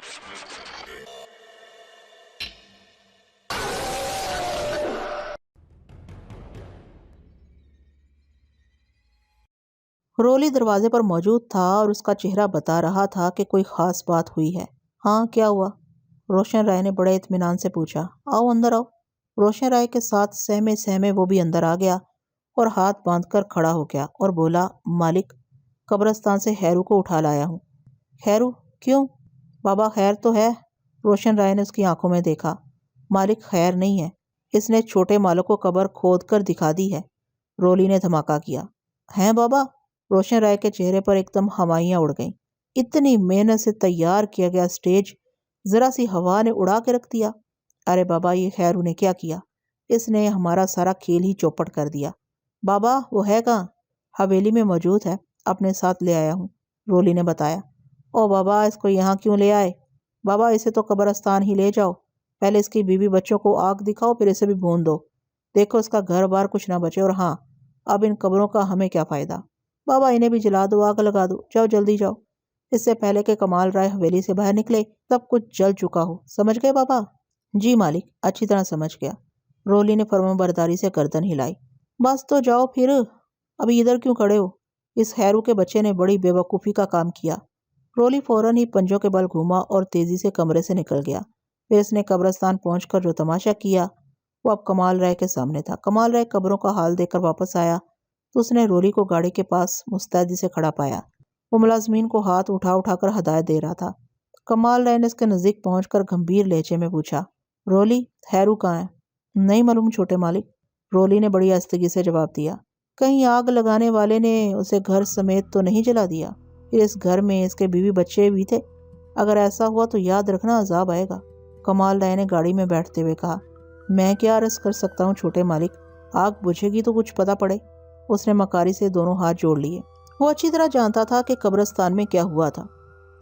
رولی دروازے پر موجود تھا اور اس کا چہرہ بتا رہا تھا کہ کوئی خاص بات ہوئی ہے۔ ہاں کیا ہوا؟ روشن رائے نے بڑے اطمینان سے پوچھا۔ آؤ اندر آؤ۔ روشن رائے کے ساتھ سہمے سہمے وہ بھی اندر آ گیا اور ہاتھ باندھ کر کھڑا ہو گیا اور بولا، مالک، قبرستان سے خیرو کو اٹھا لایا ہوں۔ خیرو؟ کیوں؟ بابا خیر تو ہے۔ روشن رائے نے اس کی آنکھوں میں دیکھا۔ مالک خیر نہیں ہے، اس نے چھوٹے مالک کو قبر کھود کر دکھا دی ہے۔ رولی نے دھماکہ کیا۔ ہیں بابا؟ روشن رائے کے چہرے پر ایک دم ہوائیاں اڑ گئیں۔ اتنی محنت سے تیار کیا گیا سٹیج ذرا سی ہوا نے اڑا کے رکھ دیا۔ ارے بابا، یہ خیرو نے کیا کیا؟ اس نے ہمارا سارا کھیل ہی چوپٹ کر دیا۔ بابا وہ ہے کہاں؟ حویلی میں موجود ہے، اپنے ساتھ لے آیا ہوں، رولی نے بتایا۔ او بابا، اس کو یہاں کیوں لے آئے؟ بابا اسے تو قبرستان ہی لے جاؤ، پہلے اس کی بیوی بچوں کو آگ دکھاؤ، پھر اسے بھی بھون دو، دیکھو اس کا گھر بار کچھ نہ بچے۔ اور ہاں، اب ان قبروں کا ہمیں کیا فائدہ؟ بابا انہیں بھی جلا دو، آگ لگا دو، جاؤ جلدی جاؤ، اس سے پہلے کہ کمال رائے حویلی سے باہر نکلے سب کچھ جل چکا ہو، سمجھ گئے بابا؟ جی مالک، اچھی طرح سمجھ گیا۔ رولی نے فرمانبرداری سے گردن ہلائی۔ بس تو جاؤ پھر، ابھی ادھر کیوں کھڑے ہو؟ اس خیرو کے بچے نے بڑی بے وقوفی کا کام کیا۔ رولی فوراً ہی پنجوں کے بل گھوما اور تیزی سے کمرے سے نکل گیا۔ پھر اس نے قبرستان پہنچ کر جو تماشا کیا وہ اب کمال رائے کے سامنے تھا۔ کمال رائے قبروں کا حال دیکھ کر واپس آیا تو اس نے رولی کو گاڑی کے پاس مستعدی سے کھڑا پایا۔ وہ ملازمین کو ہاتھ اٹھا اٹھا کر ہدایت دے رہا تھا۔ کمال رائے نے اس کے نزدیک پہنچ کر گمبھیر لہجے میں پوچھا، رولی، خیرو کہاں ہے؟ نہیں معلوم چھوٹے مالک، رولی نے بڑی آہستگی سے جواب دیا۔ کہیں آگ لگانے والے نے اسے گھر سمیت تو نہیں جلا دیا؟ پھر اس گھر میں اس کے بیوی بچے بھی تھے، اگر ایسا ہوا تو یاد رکھنا عذاب آئے گا۔ کمال رائے نے گاڑی میں بیٹھتے ہوئے کہا، میں کیا عرض کر سکتا ہوں چھوٹے مالک، آگ بجھے گی تو کچھ پتہ پڑے۔ اس نے مکاری سے دونوں ہاتھ جوڑ لیے۔ وہ اچھی طرح جانتا تھا کہ قبرستان میں کیا ہوا تھا۔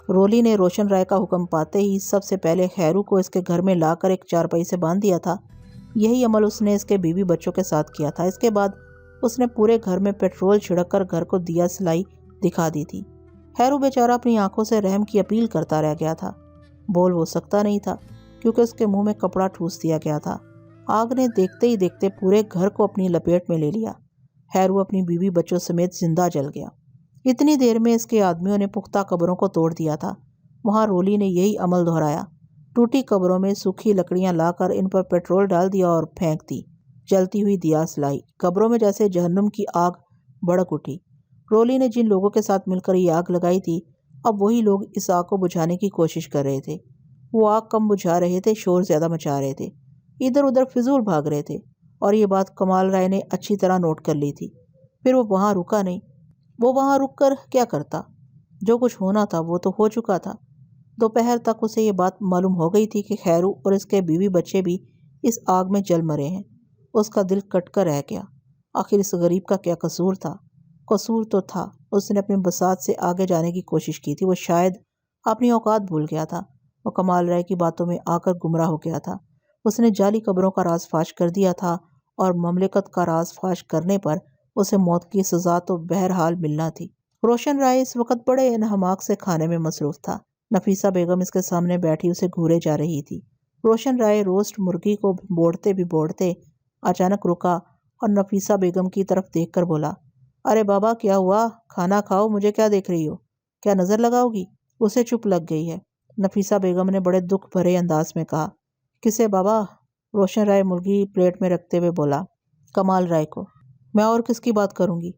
رولی نے روشن رائے کا حکم پاتے ہی سب سے پہلے خیرو کو اس کے گھر میں لا کر ایک چارپائی سے باندھ دیا تھا۔ یہی عمل اس نے اس کے بیوی بچوں کے ساتھ کیا تھا۔ اس کے بعد اس نے پورے گھر میں پیٹرول چھڑک کر گھر کو دیا سلائی دکھا دی تھی۔ خیرو بیچارہ اپنی آنکھوں سے رحم کی اپیل کرتا رہ گیا تھا۔ بول وہ سکتا نہیں تھا کیونکہ اس کے منہ میں کپڑا ٹھوس دیا گیا تھا۔ آگ نے دیکھتے ہی دیکھتے پورے گھر کو اپنی لپیٹ میں لے لیا۔ خیرو اپنی بیوی بچوں سمیت زندہ جل گیا۔ اتنی دیر میں اس کے آدمیوں نے پختہ قبروں کو توڑ دیا تھا۔ وہاں رولی نے یہی عمل دہرایا۔ ٹوٹی قبروں میں سوکھی لکڑیاں لا کر ان پر پیٹرول ڈال دیا اور پھینک دی۔ جلتی ہوئی دیا سلائی قبروں میں جیسے جہنم کی آگ بھڑک اٹھی۔ رولی نے جن لوگوں کے ساتھ مل کر یہ آگ لگائی تھی، اب وہی لوگ اس آگ کو بجھانے کی کوشش کر رہے تھے۔ وہ آگ کم بجھا رہے تھے، شور زیادہ مچا رہے تھے، ادھر ادھر فضول بھاگ رہے تھے، اور یہ بات کمال رائے نے اچھی طرح نوٹ کر لی تھی۔ پھر وہ وہاں رکا نہیں۔ وہ وہاں رک کر کیا کرتا؟ جو کچھ ہونا تھا وہ تو ہو چکا تھا۔ دوپہر تک اسے یہ بات معلوم ہو گئی تھی کہ خیرو اور اس کے بیوی بچے بھی اس آگ میں جل مرے ہیں۔ اس کا دل کٹ کر رہ گیا۔ آخر اس غریب کا کیا قصور تھا؟ قصور تو تھا، اس نے اپنے بساط سے آگے جانے کی کوشش کی تھی۔ وہ شاید اپنی اوقات بھول گیا تھا۔ وہ کمال رائے کی باتوں میں آ کر گمراہ ہو گیا تھا۔ اس نے جعلی قبروں کا راز فاش کر دیا تھا، اور مملکت کا راز فاش کرنے پر اسے موت کی سزا تو بہرحال ملنا تھی۔ روشن رائے اس وقت بڑے انہماک سے کھانے میں مصروف تھا۔ نفیسہ بیگم اس کے سامنے بیٹھی اسے گھورے جا رہی تھی۔ روشن رائے روسٹ مرغی کو بوڑتے بھی بوڑتے اچانک رکا اور نفیسہ بیگم کی طرف دیکھ کر بولا، ارے بابا کیا ہوا؟ کھانا کھاؤ، مجھے کیا دیکھ رہی ہو؟ کیا نظر لگاؤ گی؟ اسے چپ لگ گئی ہے۔ نفیسہ بیگم نے بڑے دکھ بھرے انداز میں کہا، کسے بابا؟ روشن رائے مرغی پلیٹ میں رکھتے ہوئے بولا، کمال رائے کو۔ میں اور کس کی بات کروں گی؟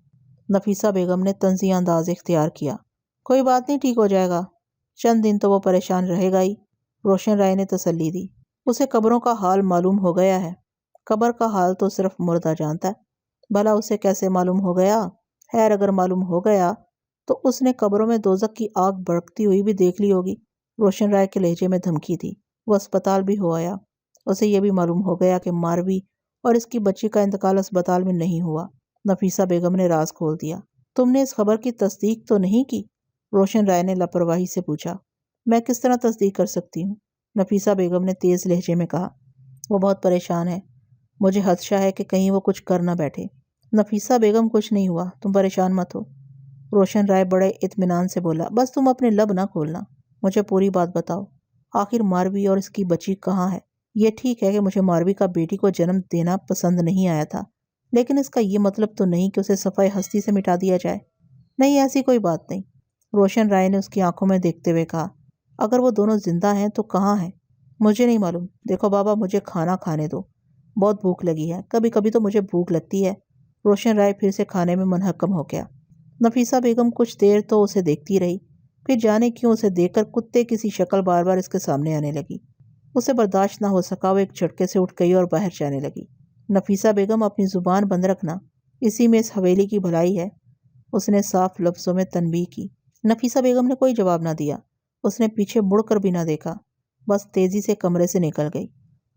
نفیسہ بیگم نے طنزیہ انداز اختیار کیا۔ کوئی بات نہیں، ٹھیک ہو جائے گا، چند دن تو وہ پریشان رہے گا ہی، روشن رائے نے تسلی دی۔ اسے قبروں کا حال معلوم ہو گیا ہے۔ قبر کا حال تو صرف مردہ جانتا ہے، بھلا اسے کیسے معلوم ہو گیا؟ خیر اگر معلوم ہو گیا تو اس نے قبروں میں دوزخ کی آگ بھڑکتی ہوئی بھی دیکھ لی ہوگی۔ روشن رائے کے لہجے میں دھمکی تھی۔ وہ اسپتال بھی ہو آیا، اسے یہ بھی معلوم ہو گیا کہ ماروی اور اس کی بچی کا انتقال اسپتال میں نہیں ہوا۔ نفیسہ بیگم نے راز کھول دیا۔ تم نے اس خبر کی تصدیق تو نہیں کی؟ روشن رائے نے لاپرواہی سے پوچھا۔ میں کس طرح تصدیق کر سکتی ہوں؟ نفیسہ بیگم نے تیز لہجے میں کہا۔ وہ بہت پریشان ہے، مجھے خدشہ ہے کہ کہیں وہ کچھ کر نہ بیٹھے۔ نفیسہ بیگم کچھ نہیں ہوا، تم پریشان مت ہو، روشن رائے بڑے اطمینان سے بولا۔ بس تم اپنے لب نہ کھولنا، مجھے پوری بات بتاؤ۔ آخر ماروی اور اس کی بچی کہاں ہے؟ یہ ٹھیک ہے کہ مجھے ماروی کا بیٹی کو جنم دینا پسند نہیں آیا تھا، لیکن اس کا یہ مطلب تو نہیں کہ اسے صفحہ ہستی سے مٹا دیا جائے۔ نہیں، ایسی کوئی بات نہیں، روشن رائے نے اس کی آنکھوں میں دیکھتے ہوئے کہا۔ اگر وہ دونوں زندہ ہیں تو کہاں ہیں؟ مجھے نہیں معلوم۔ دیکھو بابا، مجھے کھانا کھانے دو، بہت بھوک لگی ہے۔ کبھی کبھی تو مجھے بھوک لگتی ہے۔ روشن رائے پھر سے کھانے میں منہکم ہو گیا۔ نفیسہ بیگم کچھ دیر تو اسے دیکھتی رہی، پھر جانے کیوں اسے دیکھ کر کتے کی سی شکل بار بار اس کے سامنے آنے لگی۔ اسے برداشت نہ ہو سکا، وہ ایک جھٹکے سے اٹھ گئی اور باہر جانے لگی۔ نفیسہ بیگم، اپنی زبان بند رکھنا، اسی میں اس حویلی کی بھلائی ہے، اس نے صاف لفظوں میں تنبیہ کی۔ نفیسہ بیگم نے کوئی جواب نہ دیا، اس نے پیچھے مڑ کر بھی نہ دیکھا، بس تیزی سے کمرے سے نکل گئی۔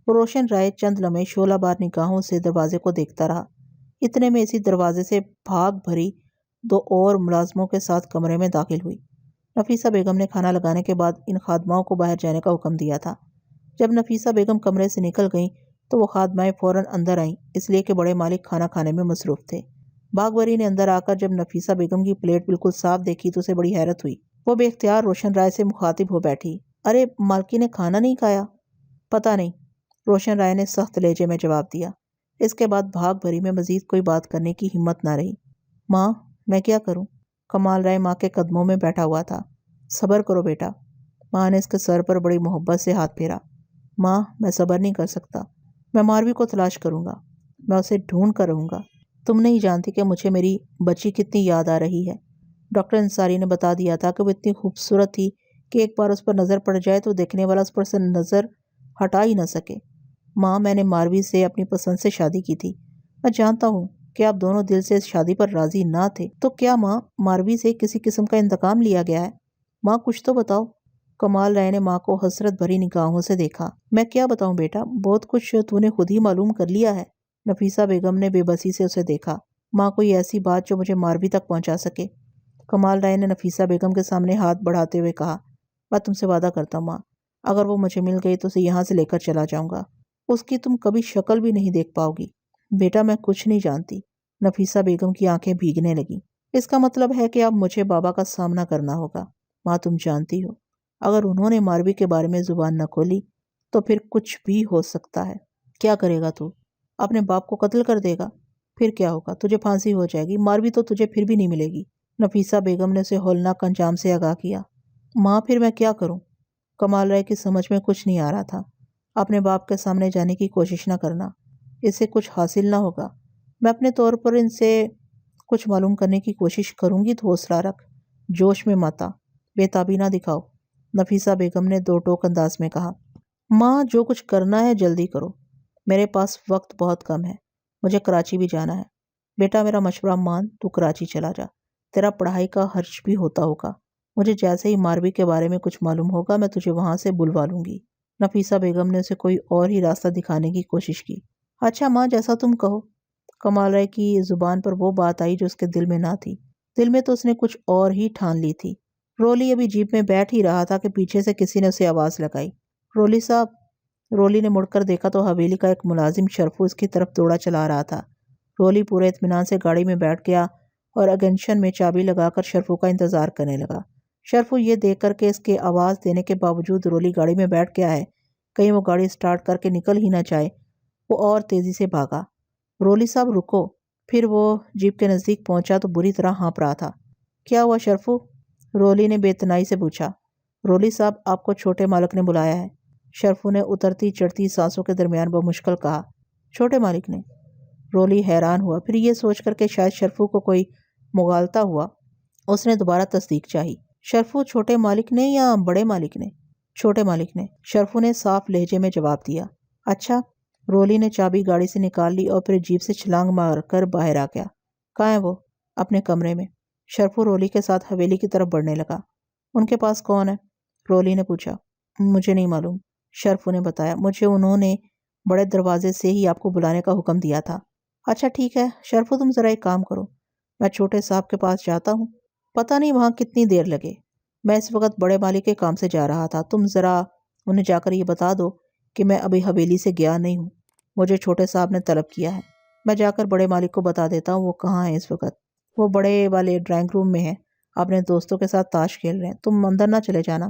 روشن رائے چند لمحے شعلہ بار نگاہوں سے دروازے کو دیکھتا رہا۔ اتنے میں اسی دروازے سے بھاگ بھری دو اور ملازموں کے ساتھ کمرے میں داخل ہوئی۔ نفیسہ بیگم نے کھانا لگانے کے بعد ان خادماؤں کو باہر جانے کا حکم دیا تھا۔ جب نفیسہ بیگم کمرے سے نکل گئیں تو وہ خادمائیں فوراً اندر آئیں، اس لیے کہ بڑے مالک کھانا کھانے میں مصروف تھے۔ باغ بری نے اندر آ کر جب نفیسہ بیگم کی پلیٹ بالکل صاف دیکھی تو اسے بڑی حیرت ہوئی۔ وہ بے اختیار روشن رائے سے مخاطب ہو بیٹھی۔ ارے مالکی نے کھانا نہیں کھایا؟ پتہ نہیں، روشن رائے نے سخت لہجے میں جواب دیا۔ اس کے بعد بھاگ بھری میں مزید کوئی بات کرنے کی ہمت نہ رہی۔ ماں، میں کیا کروں؟ کمال رائے ماں کے قدموں میں بیٹھا ہوا تھا۔ صبر کرو بیٹا۔ ماں نے اس کے سر پر بڑی محبت سے ہاتھ پھیرا۔ ماں، میں صبر نہیں کر سکتا، میں ماروی کو تلاش کروں گا، میں اسے ڈھونڈ کر رہوں گا۔ تم نہیں جانتی کہ مجھے میری بچی کتنی یاد آ رہی ہے۔ ڈاکٹر انصاری نے بتا دیا تھا کہ وہ اتنی خوبصورت تھی کہ ایک بار اس پر نظر پڑ جائے تو دیکھنے والا اس پر سے نظر ہٹا ہی نہ سکے۔ ماں، میں نے ماروی سے اپنی پسند سے شادی کی تھی۔ میں جانتا ہوں کہ آپ دونوں دل سے اس شادی پر راضی نہ تھے، تو کیا ماں ماروی سے کسی قسم کا انتقام لیا گیا ہے؟ ماں کچھ تو بتاؤ۔ کمال رائے نے ماں کو حسرت بھری نگاہوں سے دیکھا۔ میں کیا بتاؤں بیٹا، بہت کچھ تو نے خود ہی معلوم کر لیا ہے۔ نفیسہ بیگم نے بے بسی سے اسے دیکھا۔ ماں، کوئی ایسی بات جو مجھے ماروی تک پہنچا سکے؟ کمال رائے نے نفیسہ بیگم کے سامنے ہاتھ بڑھاتے ہوئے کہا۔ میں تم سے وعدہ کرتا ہوں ماں، اگر وہ مجھے مل گئی تو اسے یہاں سے لے کر چلا جاؤں گا، اس کی تم کبھی شکل بھی نہیں دیکھ پاؤ گی۔ بیٹا میں کچھ نہیں جانتی۔ نفیسہ بیگم کی آنکھیں بھیگنے لگیں۔ اس کا مطلب ہے کہ اب مجھے بابا کا سامنا کرنا ہوگا۔ ماں تم جانتی ہو، اگر انہوں نے ماروی کے بارے میں زبان نہ کھولی تو پھر کچھ بھی ہو سکتا ہے۔ کیا کرے گا تو؟ اپنے باپ کو قتل کر دے گا؟ پھر کیا ہوگا؟ تجھے پھانسی ہو جائے گی، ماروی تو تجھے پھر بھی نہیں ملے گی۔ نفیسہ بیگم نے اسے ہولناک انجام سے آگاہ کیا۔ ماں پھر میں کیا کروں؟ کمال رائے کی سمجھ میں کچھ نہیں آ رہا تھا۔ اپنے باپ کے سامنے جانے کی کوشش نہ کرنا، اس سے کچھ حاصل نہ ہوگا۔ میں اپنے طور پر ان سے کچھ معلوم کرنے کی کوشش کروں گی، تو حوصلہ رکھ، جوش میں مت آ، بے تابی نہ دکھاؤ، نفیسہ بیگم نے دو ٹوک انداز میں کہا۔ ماں جو کچھ کرنا ہے جلدی کرو، میرے پاس وقت بہت کم ہے، مجھے کراچی بھی جانا ہے۔ بیٹا میرا مشورہ مان، تو کراچی چلا جا، تیرا پڑھائی کا خرچ بھی ہوتا ہوگا۔ مجھے جیسے ہی ماروی کے بارے میں کچھ معلوم ہوگا میں تجھے وہاں سے بلوا لوں گی۔ نفیسہ بیگم نے اسے کوئی اور ہی راستہ دکھانے کی کوشش کی۔ اچھا ماں، جیسا تم کہو۔ کمال رائے کی زبان پر وہ بات آئی جو اس کے دل میں نہ تھی۔ دل میں تو اس نے کچھ اور ہی ٹھان لی تھی۔ رولی ابھی جیپ میں بیٹھ ہی رہا تھا کہ پیچھے سے کسی نے اسے آواز لگائی۔ رولی صاحب۔ رولی نے مڑ کر دیکھا تو حویلی کا ایک ملازم شرفو اس کی طرف دوڑا چلا رہا تھا۔ رولی پورے اطمینان سے گاڑی میں بیٹھ گیا اور اگنشن میں چابی لگا کر شرفو کا انتظار کرنے لگا۔ شرفو یہ دیکھ کر کہ اس کے آواز دینے کے باوجود رولی گاڑی میں بیٹھ گیا ہے، کہیں وہ گاڑی سٹارٹ کر کے نکل ہی نہ جائے، وہ اور تیزی سے بھاگا۔ رولی صاحب رکو۔ پھر وہ جیپ کے نزدیک پہنچا تو بری طرح ہانپ رہا تھا۔ کیا ہوا شرفو؟ رولی نے بے اعتنائی سے پوچھا۔ رولی صاحب آپ کو چھوٹے مالک نے بلایا ہے، شرفو نے اترتی چڑھتی سانسوں کے درمیان بمشکل کہا۔ چھوٹے مالک نے؟ رولی حیران ہوا، پھر یہ سوچ کر کہ شاید شرفو کو کوئی مغالطہ ہوا، اس نے دوبارہ تصدیق چاہی۔ شرفو چھوٹے مالک نے یا بڑے مالک نے؟ چھوٹے مالک نے، شرفو نے صاف لہجے میں جواب دیا۔ اچھا۔ رولی نے چابی گاڑی سے نکال لی اور پھر جیپ سے چھلانگ مار کر باہر آ گیا۔ کہاں ہے وہ؟ اپنے کمرے میں۔ شرفو رولی کے ساتھ حویلی کی طرف بڑھنے لگا۔ ان کے پاس کون ہے؟ رولی نے پوچھا۔ مجھے نہیں معلوم، شرفو نے بتایا، مجھے انہوں نے بڑے دروازے سے ہی آپ کو بلانے کا حکم دیا تھا۔ اچھا ٹھیک ہے شرفو، تم ذرا ایک کام کرو، میں چھوٹے صاحب کے پاس جاتا ہوں، پتہ نہیں وہاں کتنی دیر لگے، میں اس وقت بڑے مالک کے کام سے جا رہا تھا، تم ذرا انہیں جا کر یہ بتا دو کہ میں ابھی حویلی سے گیا نہیں ہوں، مجھے چھوٹے صاحب نے طلب کیا ہے۔ میں جا کر بڑے مالک کو بتا دیتا ہوں وہ کہاں ہے اس وقت۔ وہ بڑے والے ڈرائنگ روم میں ہیں، اپنے دوستوں کے ساتھ تاش کھیل رہے ہیں، تم اندر نہ چلے جانا،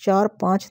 4-5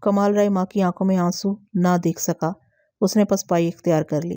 کمال رائے ماں کی آنکھوں میں آنسو نہ دیکھ سکا، اس نے پسپائی اختیار کر لی۔